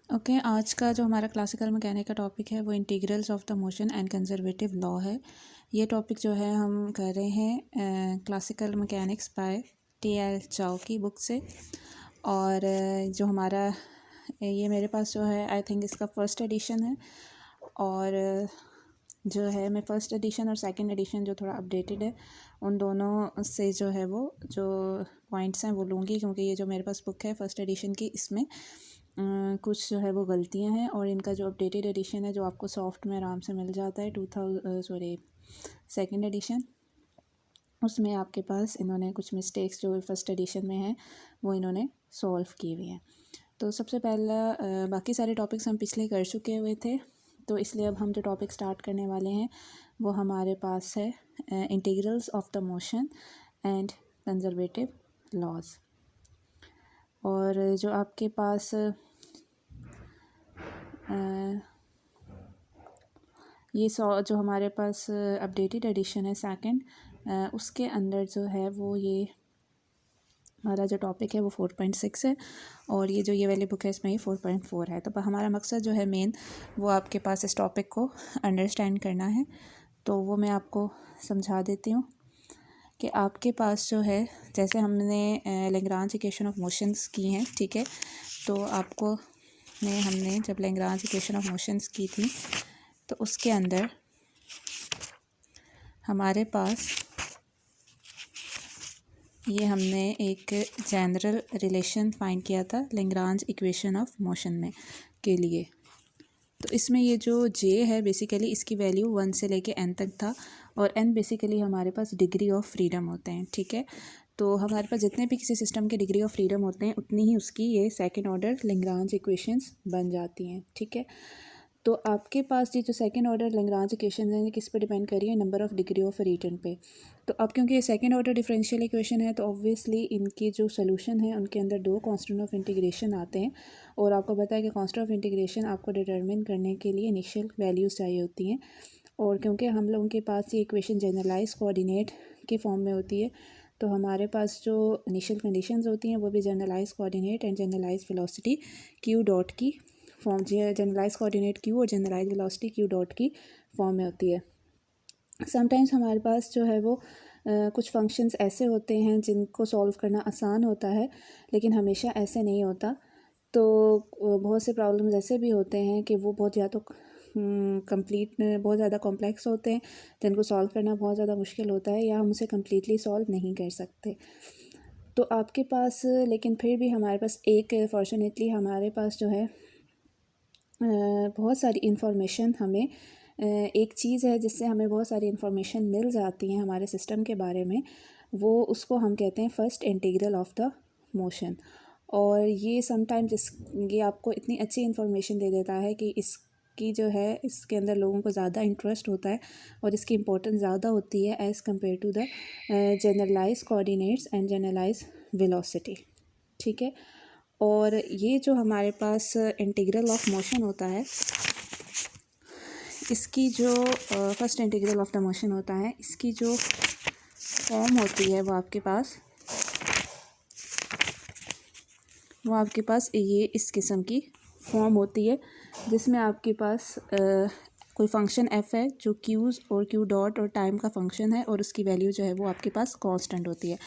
Okay आज का जो हमारा क्लासिकल मैकेनिक का टॉपिक है वो integrals of the motion and conservative law है। ये टॉपिक जो है हम कर रहे हैं क्लासिकल मैकेनिक्स बाय टी.एल. चाओ की बुक से। और जो हमारा ये मेरे पास जो है आई थिंक इसका फ़र्स्ट एडिशन है। और जो है मैं फ़र्स्ट एडिशन और सेकंड एडिशन जो थोड़ा अपडेटेड है उन दोनों से जो है वो जो पॉइंट्स हैं वो लूँगी, क्योंकि ये जो मेरे पास बुक है फ़र्स्ट एडिशन की इसमें कुछ जो है वो गलतियां हैं। और इनका जो अपडेटेड एडिशन है जो आपको सॉफ्ट में आराम से मिल जाता है सेकंड एडिशन, उसमें आपके पास इन्होंने कुछ मिस्टेक्स जो फर्स्ट एडिशन में हैं वो इन्होंने सॉल्व की हुई हैं। तो सबसे पहला बाकी सारे टॉपिक्स हम पिछले कर चुके हुए थे, तो इसलिए अब हम जो टॉपिक स्टार्ट करने वाले हैं वो हमारे पास है integrals of the motion and conservative laws. और जो आपके पास ये जो हमारे पास अपडेटेड एडिशन है सेकंड, उसके अंदर जो है वो ये हमारा जो टॉपिक है वो 4.6 है और ये जो ये वाली बुक है इसमें ये 4.4 है। तो हमारा मकसद जो है मेन वो आपके पास इस टॉपिक को अंडरस्टैंड करना है। तो वो मैं आपको समझा देती हूँ कि आपके पास जो है जैसे हमने लैग्रांज इक्वेशन ऑफ मोशंस की हैं, ठीक है। तो आपको हमने जब लैग्रांज इक्वेशन ऑफ मोशंस की थी तो उसके अंदर हमारे पास ये हमने एक जनरल रिलेशन फाइंड किया था लैग्रांज इक्वेशन ऑफ मोशन में के लिए। तो इसमें ये जो जे है बेसिकली इसकी वैल्यू 1 से लेके n तक था और n बेसिकली हमारे पास डिग्री ऑफ फ्रीडम होते हैं, ठीक है। तो हमारे पास जितने भी किसी सिस्टम के डिग्री ऑफ फ्रीडम होते हैं उतनी ही उसकी ये सेकंड ऑर्डर लैग्रांज इक्वेशंस बन जाती हैं, ठीक है। तो आपके पास ये जो सेकंड ऑर्डर लैग्रांज इक्वेशन है ये किस पे डिपेंड कर रही है, number of degree of freedom पे। तो अब क्योंकि ये सेकंड ऑर्डर डिफरेंशियल इक्वेशन है तो ऑब्वियसली इनकी जो सोल्यूशन है उनके अंदर दो कांस्टेंट ऑफ इंटीग्रेशन आते हैं। और आपको पता है कि कांस्टेंट ऑफ इंटीग्रेशन आपको डिटरमिन करने के लिए इनिशियल वैल्यूज़ चाहिए होती हैं। और क्योंकि हम लोगों के पास ये इक्वेशन जनरलाइज कोऑर्डिनेट के फॉर्म में होती है तो हमारे पास जो इनिशियल कंडीशंस होती हैं वो भी generalize coordinate and generalize velocity Q dot की फॉर्म, जनरलाइज कोऑर्डिनेट क्यू और जनरलाइज वेलोसिटी क्यू डॉट की फॉर्म में होती है। समटाइम्स हमारे पास जो है वो कुछ फंक्शंस ऐसे होते हैं जिनको सॉल्व करना आसान होता है लेकिन हमेशा ऐसे नहीं होता। तो बहुत से प्रॉब्लम्स ऐसे भी होते हैं कि वो बहुत या तो बहुत ज़्यादा कॉम्प्लेक्स होते हैं जिनको सॉल्व करना बहुत ज़्यादा मुश्किल होता है या हम उसे कम्प्लीटली सॉल्व नहीं कर सकते। तो आपके पास लेकिन फिर भी हमारे पास एक फॉर्चुनेटली हमारे पास जो है बहुत सारी इन्फॉर्मेशन हमें एक चीज़ है जिससे हमें बहुत सारी इन्फॉर्मेशन मिल जाती हैं हमारे सिस्टम के बारे में, वो उसको हम कहते हैं first integral of the motion. और ये समटाइम्स ये आपको इतनी अच्छी इन्फॉर्मेशन दे देता है कि इसकी जो है इसके अंदर लोगों को ज़्यादा इंटरेस्ट होता है और इसकी इम्पोर्टेंस ज़्यादा होती है as compare to the generalize coordinates and generalize velocity, ठीक है। और ये जो हमारे पास इंटीग्रल ऑफ मोशन होता है इसकी जो first integral of the motion होता है इसकी जो फॉर्म होती है वो आपके पास ये इस किस्म की फॉर्म होती है जिसमें आपके पास कोई फंक्शन f है जो क्यूज़ और क्यू डॉट और टाइम का फंक्शन है और उसकी वैल्यू जो है वो आपके पास कांस्टेंट होती है।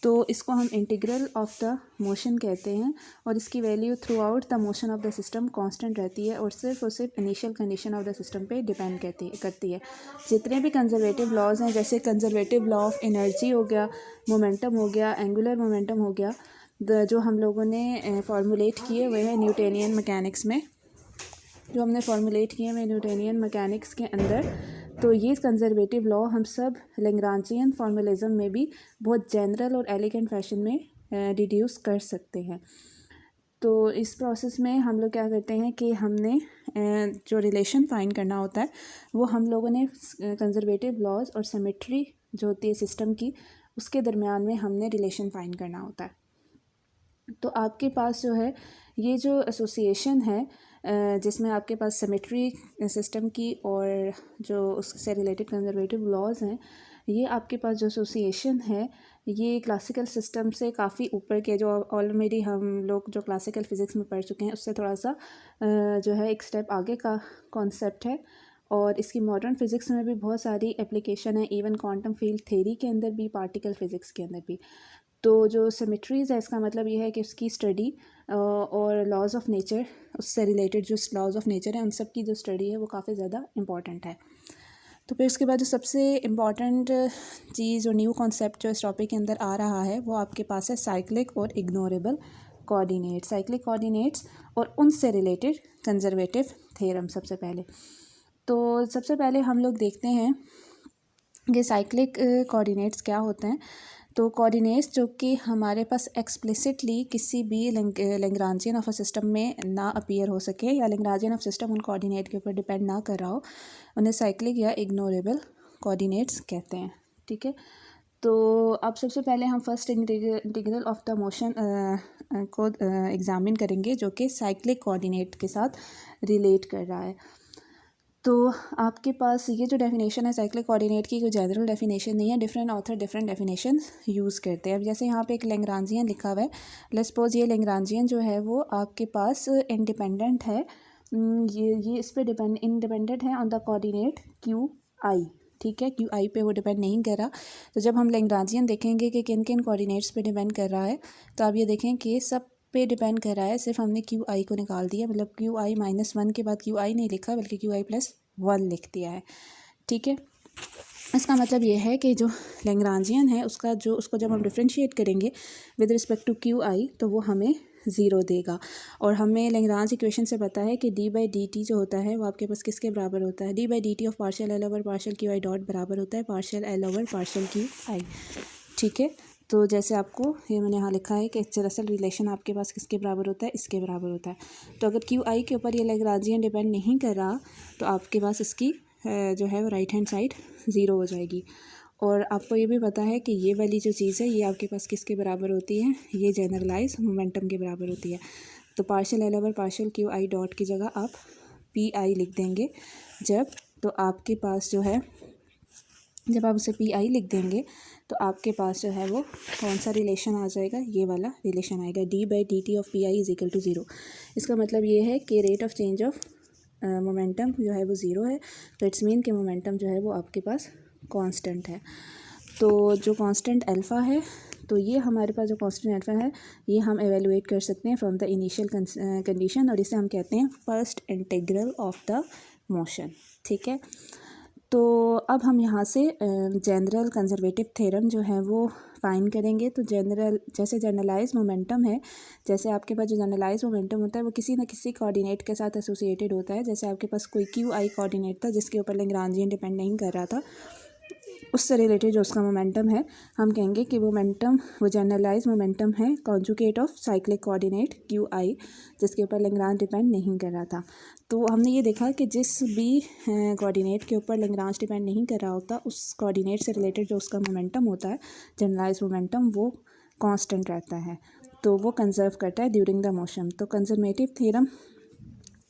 तो इसको हम इंटीग्रल ऑफ द मोशन कहते हैं और इसकी value through out the motion of the system constant रहती है और सिर्फ initial condition of the system पे डिपेंड करती है। जितने भी कंजर्वेटिव लॉज हैं जैसे कंजर्वेटिव लॉ ऑफ एनर्जी हो गया, मोमेंटम हो गया, एंगुलर मोमेंटम हो गया, जो हम लोगों ने फॉर्मुलेट किए हुए हैं न्यूटोनियन मैकेनिक्स में, जो हमने फॉर्मुलेट किए हुए न्यूटोनियन मैकेनिक्स के अंदर, तो ये कंजर्वेटिव लॉ हम सब लैग्रांजियन फॉर्मुलिज्म में भी बहुत जनरल और एलिगेंट फैशन में डिड्यूस कर सकते हैं। तो इस प्रोसेस में हम लोग क्या करते हैं कि हमने जो रिलेशन फाइंड करना होता है वो हम लोगों ने कंजर्वेटिव लॉज और सिमेट्री जो होती है सिस्टम की उसके दरमियान में हमने रिलेशन फाइंड करना होता है। तो आपके पास जो है ये जो एसोसिएशन है जिसमें आपके पास सिमेट्री सिस्टम की और जो उससे रिलेटेड कंजर्वेटिव लॉज हैं ये आपके पास जो एसोसिएशन है ये क्लासिकल सिस्टम से काफ़ी ऊपर के, जो ऑलरेडी हम लोग जो क्लासिकल फिज़िक्स में पढ़ चुके हैं उससे थोड़ा सा जो है एक स्टेप आगे का कॉन्सेप्ट है। और इसकी मॉडर्न फिज़िक्स में भी बहुत सारी एप्लीकेशन है, इवन क्वांटम फील्ड थ्योरी के अंदर भी, पार्टिकल फिज़िक्स के अंदर भी। तो जो सिमेट्रीज़ है इसका मतलब ये है कि उसकी स्टडी और लॉज ऑफ नेचर, उससे रिलेटेड जो लॉज ऑफ नेचर है उन सब की जो स्टडी है वो काफ़ी ज़्यादा इम्पॉर्टेंट है। तो फिर उसके बाद जो सबसे इम्पॉर्टेंट चीज़ और न्यू कॉन्सेप्ट जो इस टॉपिक के अंदर आ रहा है वो आपके पास है साइक्लिक और इग्नोरेबल कोऑर्डिनेट्स। साइक्लिक कोऑर्डिनेट्स और उनसे रिलेटेड कंजर्वेटिव थ्योरम। सबसे पहले हम लोग देखते हैं कि साइक्लिक कोऑर्डिनेट्स क्या होते हैं। तो कोऑर्डिनेट्स जो कि हमारे पास एक्सप्लिसिटली किसी भी लैग्रांजियन ऑफ अ सिस्टम में ना अपीयर हो सके, या लैग्रांजियन ऑफ सिस्टम उन कोऑर्डिनेट के ऊपर डिपेंड ना कर रहा हो, उन्हें साइक्लिक या इग्नोरेबल कोऑर्डिनेट्स कहते हैं। ठीक है, तो अब सबसे पहले हम first integral of the motion को एग्जामिन करेंगे जो कि साइक्लिक कोऑर्डिनेट के साथ रिलेट कर रहा है। तो आपके पास ये जो डेफिनेशन है साइक्लिक कोऑर्डिनेट की, कोई जनरल डेफिनेशन नहीं है, different author different definition use करते हैं। अब जैसे यहाँ पे एक लैग्रांजियन लिखा हुआ है, लेट्स सपोज ये लैग्रांजियन जो है वो आपके पास इंडिपेंडेंट है, ये इस पर इंडिपेंडेंट है on the coordinate Q I. ठीक है, क्यू आई पे वो डिपेंड नहीं कर रहा। तो जब हम लैग्रांजियन देखेंगे कि किन किन कोऑर्डिनेट्स पे डिपेंड कर रहा है, तो आप ये देखें कि सब पे डिपेंड कर रहा है, सिर्फ हमने क्यू आई को निकाल दिया, मतलब क्यू आई -1 के बाद क्यू आई नहीं लिखा बल्कि क्यू आई +1 लिख दिया है। ठीक है, इसका मतलब ये है कि जो लैग्रांजियन है उसको जब हम डिफ्रेंशिएट करेंगे with respect to Q I तो वो हमें 0 देगा। और हमें लैग्रांज इक्वेशन से पता है कि d/dt जो होता है वो आपके पास किसके बराबर होता है, d/dt of partial L over partial Q I dot बराबर होता है partial L over partial Q I. ठीक है, तो जैसे आपको ये मैंने यहाँ लिखा है कि दरअसल रिलेशन आपके पास किसके बराबर होता है, इसके बराबर होता है। तो अगर क्यू आई के ऊपर ये लैग्रांजियन डिपेंड नहीं कर रहा तो आपके पास इसकी जो है वो राइट हैंड साइड 0 हो जाएगी। और आपको ये भी पता है कि ये वाली जो चीज़ है ये आपके पास किसके बराबर होती है, ये जनरलाइज मोमेंटम के बराबर होती है। तो partial L over partial Q I dot की जगह आप पी आई लिख देंगे जब, तो आपके पास जो है जब आप उसे पी आई लिख देंगे तो आपके पास जो है वो कौन सा रिलेशन आ जाएगा, ये वाला रिलेशन आएगा, d/dt of P I is equal to 0। इसका मतलब ये है कि rate of change of momentum जो है वो 0 है, तो इट्स मीन कि मोमेंटम जो है वो आपके पास कांस्टेंट है। तो जो कांस्टेंट अल्फ़ा है, तो ये हमारे पास जो कांस्टेंट अल्फ़ा है ये हम एवेलुएट कर सकते हैं फ्रॉम द इनिशियल कंडीशन, और इसे हम कहते हैं first integral of the motion. ठीक है, तो अब हम यहाँ से जनरल कंजर्वेटिव थ्योरम जो है वो फाइंड करेंगे। तो जैसे जनरलाइज मोमेंटम है, जैसे आपके पास जो जनरलाइज मोमेंटम होता है वो किसी न किसी कोऑर्डिनेट के साथ एसोसिएटेड होता है। जैसे आपके पास कोई क्यू आई कोऑर्डिनेट था जिसके ऊपर लैग्रांजियन डिपेंड नहीं कर रहा था, उससे रिलेटेड जो उसका मोमेंटम है हम कहेंगे कि मोमेंटम वो जनरलाइज मोमेंटम है conjugate of cyclic coordinate Q I, जिसके ऊपर लैग्रांज डिपेंड नहीं कर रहा था। तो हमने ये देखा कि जिस भी कोऑर्डिनेट के ऊपर लैग्रांज डिपेंड नहीं कर रहा होता उस कोऑर्डिनेट से रिलेटेड जो उसका मोमेंटम होता है जनरलाइज मोमेंटम वो कांस्टेंट रहता है, तो वो कंजर्व करता है ड्यूरिंग द मोशन। तो कंजर्वेटिव थ्योरम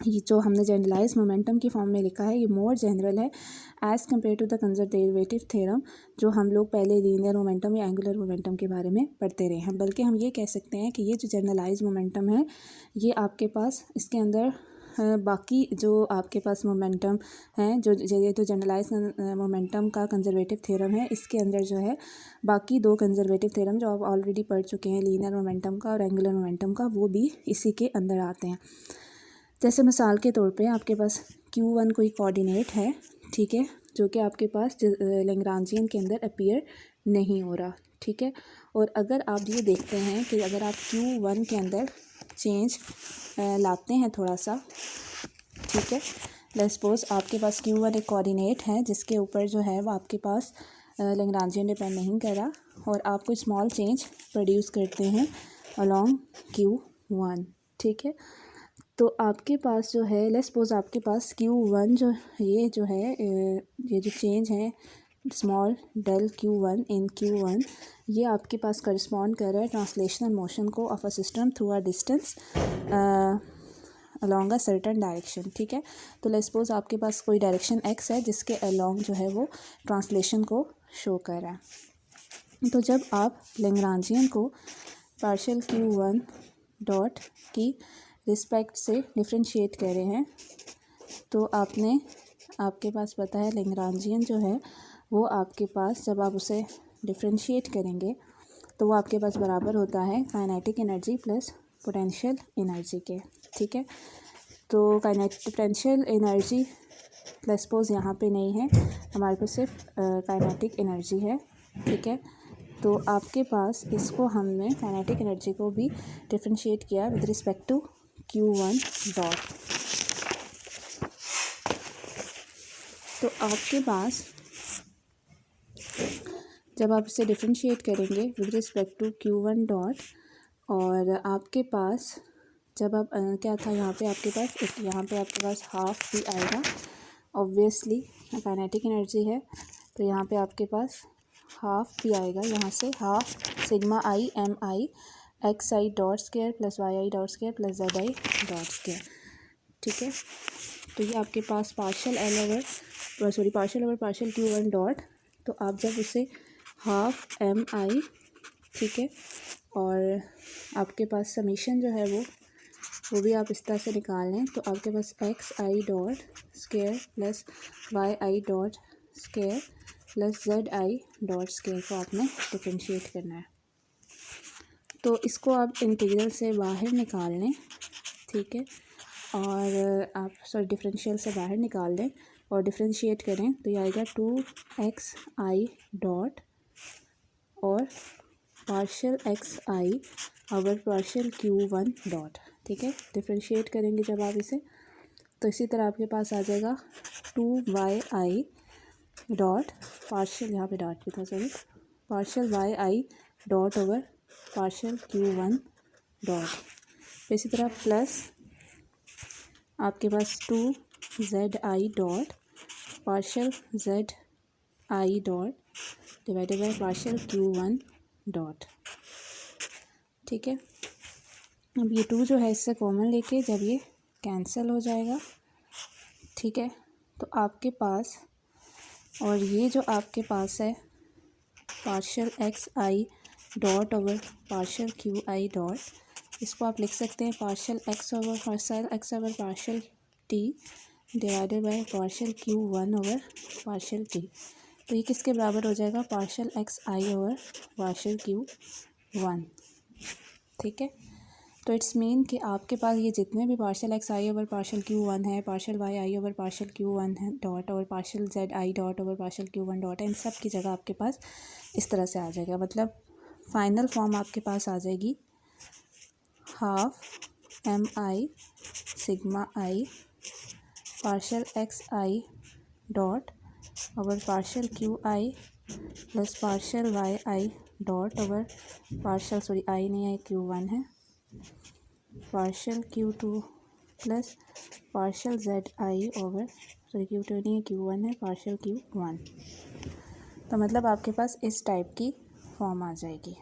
ये जो हमने जनरलाइज मोमेंटम की फॉर्म में लिखा है ये मोर जनरल है as compare to the conservative theorem जो हम लोग पहले लीनियर मोमेंटम या एंगुलर मोमेंटम के बारे में पढ़ते रहे हैं। बल्कि हम ये कह सकते हैं कि ये जो जनरलाइज मोमेंटम है ये आपके पास इसके अंदर बाकी जो आपके पास मोमेंटम हैं जो जनरलाइज मोमेंटम का कंजर्वेटिव थ्योरम है इसके अंदर जो है बाकी 2 कंजर्वेटिव थ्योरम जो आप ऑलरेडी पढ़ चुके हैं लीनियर मोमेंटम का और एंगुलर मोमेंटम का, वो भी इसी के अंदर आते हैं। जैसे मिसाल के तौर पे आपके पास Q1 कोई कोऑर्डिनेट है, ठीक है, जो कि आपके पास लैग्रांजियन के अंदर अपीयर नहीं हो रहा। ठीक है, और अगर आप ये देखते हैं कि अगर आप Q1 के अंदर चेंज लाते हैं थोड़ा सा, ठीक है, लेट्स सपोज आपके पास Q1 एक कोऑर्डिनेट है जिसके ऊपर जो है वो आपके पास लैग्रांजियन डिपेंड नहीं कर रहा, और आप कोई स्मॉल चेंज प्रोड्यूस करते हैं अलॉन्ग Q1। ठीक है, तो आपके पास जो है लेट्स सपोज आपके पास Q1 जो है ये जो चेंज है स्मॉल डेल Q1 इन Q1 ये आपके पास करस्पॉन्ड कर रहा है ट्रांसलेशनल मोशन को of a system through a distance along a certain direction. ठीक है, तो लेट्स सपोज आपके पास कोई डायरेक्शन x है जिसके अलॉन्ग जो है वो ट्रांसलेशन को शो कर रहा है। तो जब आप लैग्रांजियन को पार्शियल Q1 डॉट की रिस्पेक्ट से डिफ्रेंशिएट कर रहे हैं तो आपके पास पता है लैग्रांजियन जो है वो आपके पास जब आप उसे डिफ्रेंशिएट करेंगे तो वो आपके पास बराबर होता है kinetic energy plus potential energy के। ठीक है, तो पोटेंशियल एनर्जी प्लस पोज यहाँ पे नहीं है, हमारे पास सिर्फ काइनेटिक एनर्जी है। ठीक है, तो आपके पास इसको हमने काइनेटिक एनर्जी को भी डिफ्रेंशिएट किया with respect to Q1 dot. तो आपके पास जब आप इसे डिफ्रेंशिएट करेंगे with respect to Q1 dot और आपके पास जब आप क्या था यहाँ पे आपके पास हाफ भी आएगा। ऑब्वियसली काइनेटिक एनर्जी है तो यहाँ पे आपके पास हाफ भी आएगा, यहाँ से half sigma I M I X I dot square plus Y I dot square plus Z I dot square. ठीक है, तो ये आपके पास partial over partial Q1 dot. तो आप जब उसे हाफ एम आई, ठीक है, और आपके पास समीशन जो है वो भी आप इस तरह से निकाल लें तो आपके पास X I dot square plus Y I dot square plus Z I dot square को आपने डिफ्रेंशिएट करना है। तो इसको आप इंटीग्रल से बाहर निकाल लें। ठीक है, और आप डिफरेंशियल से बाहर निकाल लें और डिफ्रेंशिएट करें तो ये आएगा 2xi डॉट और partial xi over partial Q1 dot. ठीक है, डिफ्रेंशिएट करेंगे जब आप इसे तो इसी तरह आपके पास आ जाएगा 2yi डॉट पार्शियल, यहाँ पे डॉट भी था sorry, partial yi dot over partial Q1 dot. इसी तरह प्लस आपके पास 2zi dot partial zi dot divided by partial Q1 dot. ठीक है, अब ये 2 जो है इससे कॉमन लेके जब ये कैंसिल हो जाएगा, ठीक है, तो आपके पास और ये जो आपके पास है partial xi dot over partial QI dot, इसको आप लिख सकते हैं partial x over partial t divided by partial Q1 over partial t। तो ये किसके बराबर हो जाएगा, partial xi over partial Q1। ठीक है, तो इट्स मीन कि आपके पास ये जितने भी partial xi over partial Q1 है, partial yi over partial Q1 है डॉट और partial zi dot over partial Q1 dot है, इन सब की जगह आपके पास इस तरह से आ जाएगा। मतलब फाइनल फॉर्म आपके पास आ जाएगी half M I sigma I partial xi dot over partial QI plus partial yi dot over partial I नहीं है Q1 है partial Q2 plus partial zi over Q2 नहीं है Q1 है पार्शियल Q1। तो मतलब आपके पास इस टाइप की फॉर्म आ जाएगी।